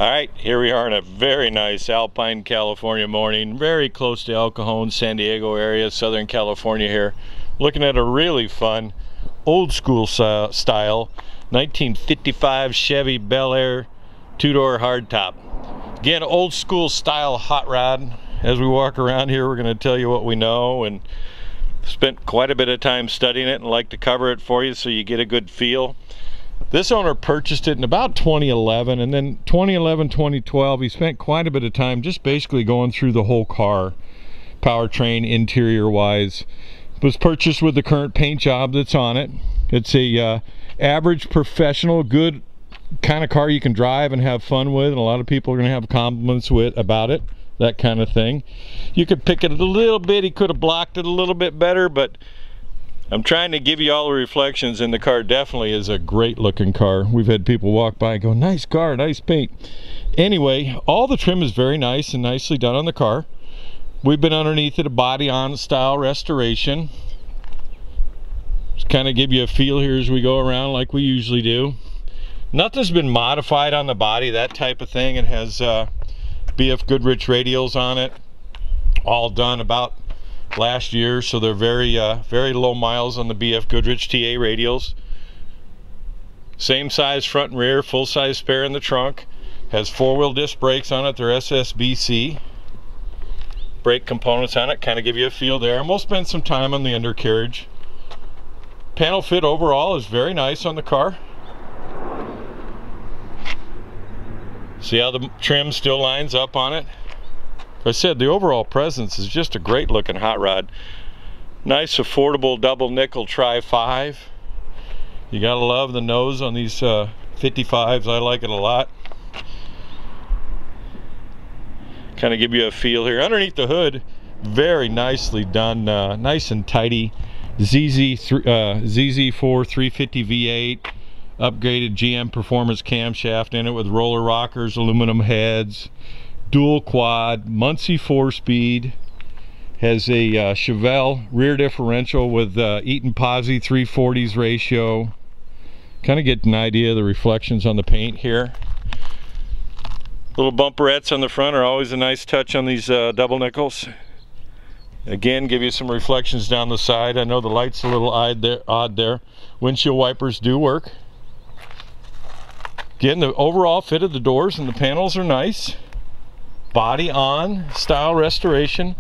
Alright, here we are in a very nice Alpine, California morning, very close to El Cajon, San Diego area, Southern California here. Looking at a really fun, old school style 1955 Chevy Belair 2-door hardtop. Again, old school style hot rod. As we walk around here, we're going to tell you what we know, and spent quite a bit of time studying it and like to cover it for you so you get a good feel. This owner purchased it in about 2011, and then 2011, 2012, he spent quite a bit of time just basically going through the whole car, powertrain, interior-wise. It was purchased with the current paint job that's on it. It's a average, professional, good kind of car you can drive and have fun with, and a lot of people are going to have compliments about it, that kind of thing. You could pick it a little bit. He could have blocked it a little bit better, but I'm trying to give you all the reflections, and the car definitely is a great looking car. We've had people walk by and go, nice car, nice paint. Anyway, all the trim is very nice and nicely done on the car. We've been underneath it, a body on style restoration. Just kind of give you a feel here as we go around like we usually do. Nothing's been modified on the body, that type of thing. It has BF Goodrich radials on it, all done about last year, so they're very low miles on the BF Goodrich TA radials. Same size front and rear, full size spare in the trunk. Has 4-wheel disc brakes on it. They're SSBC brake components on it. Kind of give you a feel there, and we'll spend some time on the undercarriage. Panel fit overall is very nice on the car. See how the trim still lines up on it. I said the overall presence is just a great looking hot rod. Nice affordable double nickel Tri-5. You gotta love the nose on these 55s. I like it a lot. Kind of give you a feel here. Underneath the hood, very nicely done, nice and tidy. ZZ4 350 V8, upgraded GM performance camshaft in it with roller rockers, aluminum heads. Dual quad, Muncie 4-speed, has a Chevelle rear differential with Eaton Posi 340s ratio. Kind of get an idea of the reflections on the paint here. Little bumperettes on the front are always a nice touch on these double nickels. Again, give you some reflections down the side. I know the light's a little odd there. Windshield wipers do work. Again, the overall fit of the doors and the panels are nice. Body on style restoration.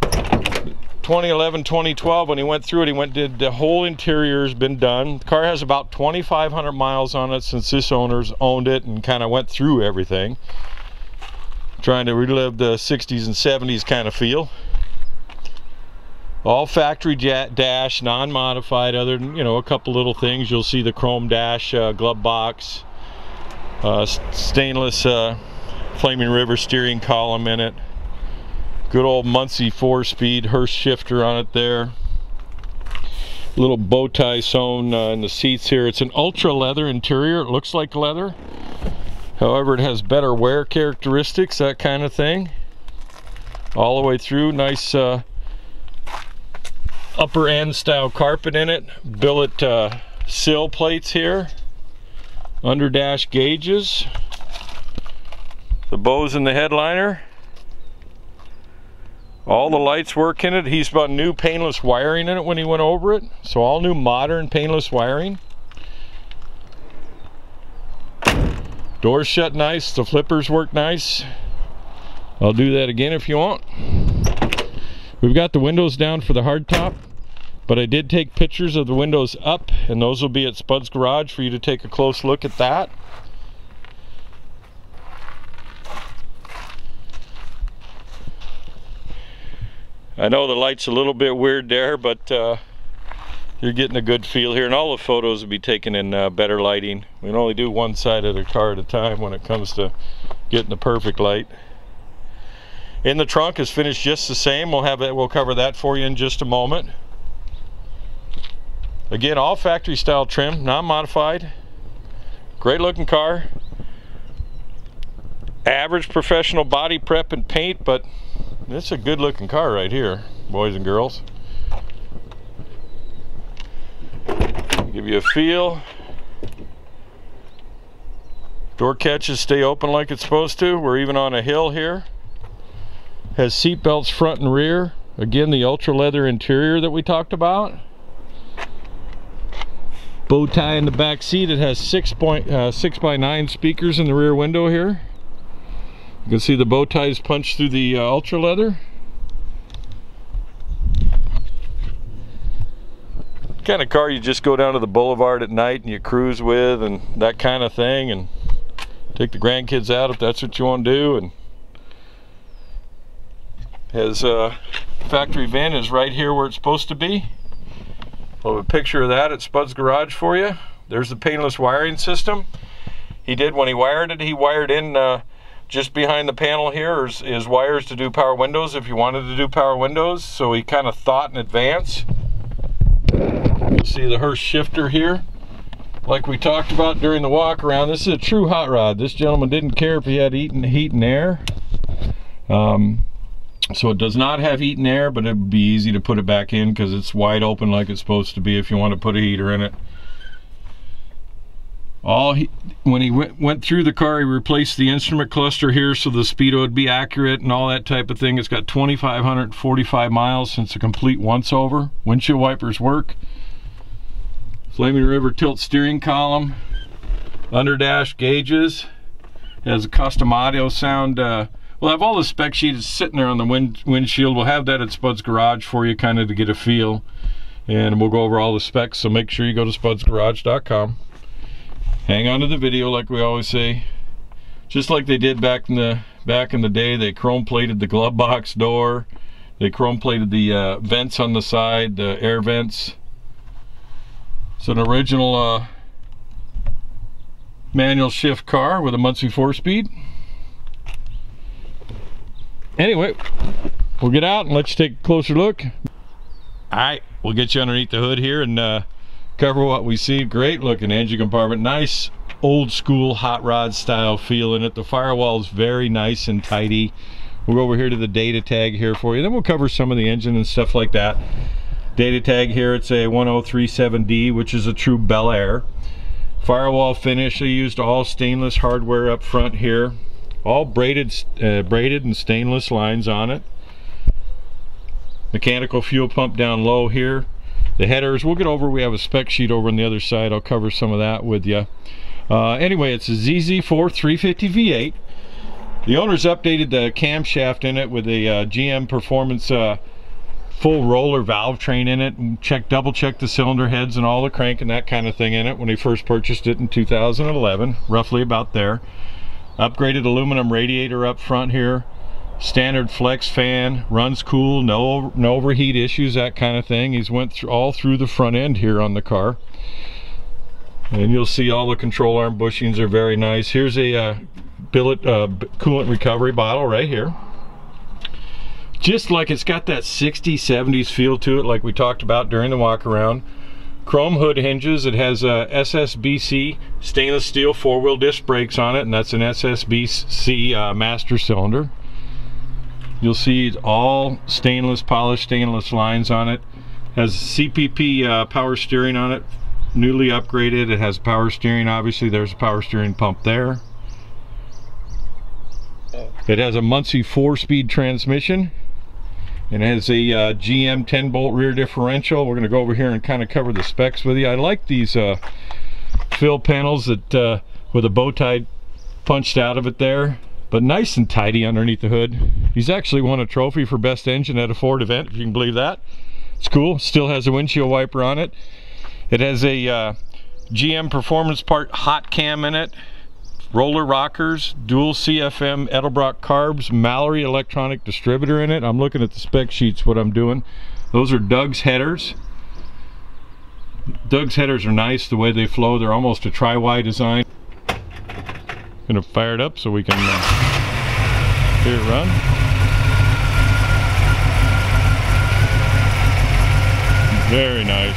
2011, 2012, when he went through it, did the whole interior has been done. The car has about 2,500 miles on it since this owner's owned it and kind of went through everything. Trying to relive the 60s and 70s kind of feel. All factory dash, non-modified, other than, you know, a couple little things. You'll see the chrome dash, glove box, stainless Flaming River steering column in it. Good old Muncie 4-speed Hurst Shifter on it there. Little bow tie sewn in the seats here. It's an ultra leather interior. It looks like leather. However, it has better wear characteristics, that kind of thing. All the way through. Nice upper end style carpet in it. Billet sill plates here. Under dash gauges. The bows in the headliner. All the lights work in it. He's bought new painless wiring in it when he went over it. So all new modern painless wiring. Doors shut nice. The flippers work nice. I'll do that again if you want. We've got the windows down for the hardtop, but I did take pictures of the windows up, and those will be at Spud's Garage for you to take a close look at that. I know the light's a little bit weird there, but you're getting a good feel here, and all the photos will be taken in better lighting. We can only do one side of the car at a time when it comes to getting the perfect light. In the trunk is finished just the same. We'll cover that for you in just a moment. Again, all factory style trim, non-modified. Great looking car. Average professional body prep and paint, but it's a good looking car right here, boys and girls. Give you a feel. Door catches stay open like it's supposed to. We're even on a hill here. Has seat belts front and rear. Again, the ultra leather interior that we talked about. Bow tie in the back seat. It has 6x9 speakers in the rear window here. You can see the bow ties punched through the ultra leather. Kind of car you just go down to the boulevard at night and you cruise with and that kind of thing, and take the grandkids out if that's what you want to do. And has factory vent is right here where it's supposed to be. We'll have a picture of that at Spud's Garage for you. There's the painless wiring system. He did, when he wired it, he wired in just behind the panel here is wires to do power windows if you wanted to do power windows. So he kind of thought in advance. You'll see the Hurst Shifter here, like we talked about during the walk around. This is a true hot rod. This gentleman didn't care if he had heat and air. So it does not have heat and air, but it would be easy to put it back in because it's wide open like it's supposed to be if you want to put a heater in it. When he went through the car, he replaced the instrument cluster here so the speedo would be accurate and all that type of thing. It's got 2,545 miles since a complete once-over. Windshield wipers work. Flaming River tilt steering column. Underdash gauges. It has a custom audio sound. We'll have all the spec sheets sitting there on the windshield. We'll have that at Spud's Garage for you, kind of to get a feel. And we'll go over all the specs, so make sure you go to spudsgarage.com. Hang on to the video like we always say. Just like they did back in the day, they chrome plated the glove box door. They chrome plated the vents on the side, the air vents. It's an original manual shift car with a Muncie 4-speed. Anyway, we'll get out and let you take a closer look. Alright, we'll get you underneath the hood here and cover what we see. Great looking engine compartment. Nice old school hot rod style feel in it. The firewall is very nice and tidy. We'll go over here to the data tag here for you. Then we'll cover some of the engine and stuff like that. Data tag here, it's a 1037D, which is a true Belair. Firewall finish, I used all stainless hardware up front here. All braided and stainless lines on it. Mechanical fuel pump down low here. The headers, we'll get over, we have a spec sheet over on the other side. I'll cover some of that with you. Anyway, it's a ZZ4 350 V8. The owner's updated the camshaft in it with a GM Performance full roller valve train in it, and double check the cylinder heads and all the crank and that kind of thing in it when he first purchased it in 2011, roughly about there. Upgraded aluminum radiator up front here. Standard flex fan, runs cool, no overheat issues, that kind of thing. He's went all through the front end here on the car. And you'll see all the control arm bushings are very nice. Here's a billet coolant recovery bottle right here. Just like it's got that 60s, 70s feel to it like we talked about during the walk around. Chrome hood hinges. It has a SSBC stainless steel 4-wheel disc brakes on it, and that's an SSBC master cylinder. You'll see all stainless, polished stainless lines on it. Has CPP power steering on it, newly upgraded. It has power steering, obviously there's a power steering pump there. It has a Muncie 4-speed transmission. It has a GM 10-bolt rear differential. We're going to go over here and kind of cover the specs with you. I like these fill panels that with a bow tie punched out of it there, but nice and tidy underneath the hood. He's actually won a trophy for best engine at a Ford event, if you can believe that. It's cool. Still has a windshield wiper on it. It has a GM Performance part hot cam in it. Roller rockers, dual CFM Edelbrock carbs, Mallory electronic distributor in it. I'm looking at the spec sheets, what I'm doing. Those are Doug's headers. Doug's headers are nice the way they flow. They're almost a tri-Y design. Gonna fire it up so we can hear it run. Very nice.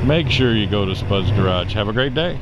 make sure you go to Spud's Garage. Have a great day.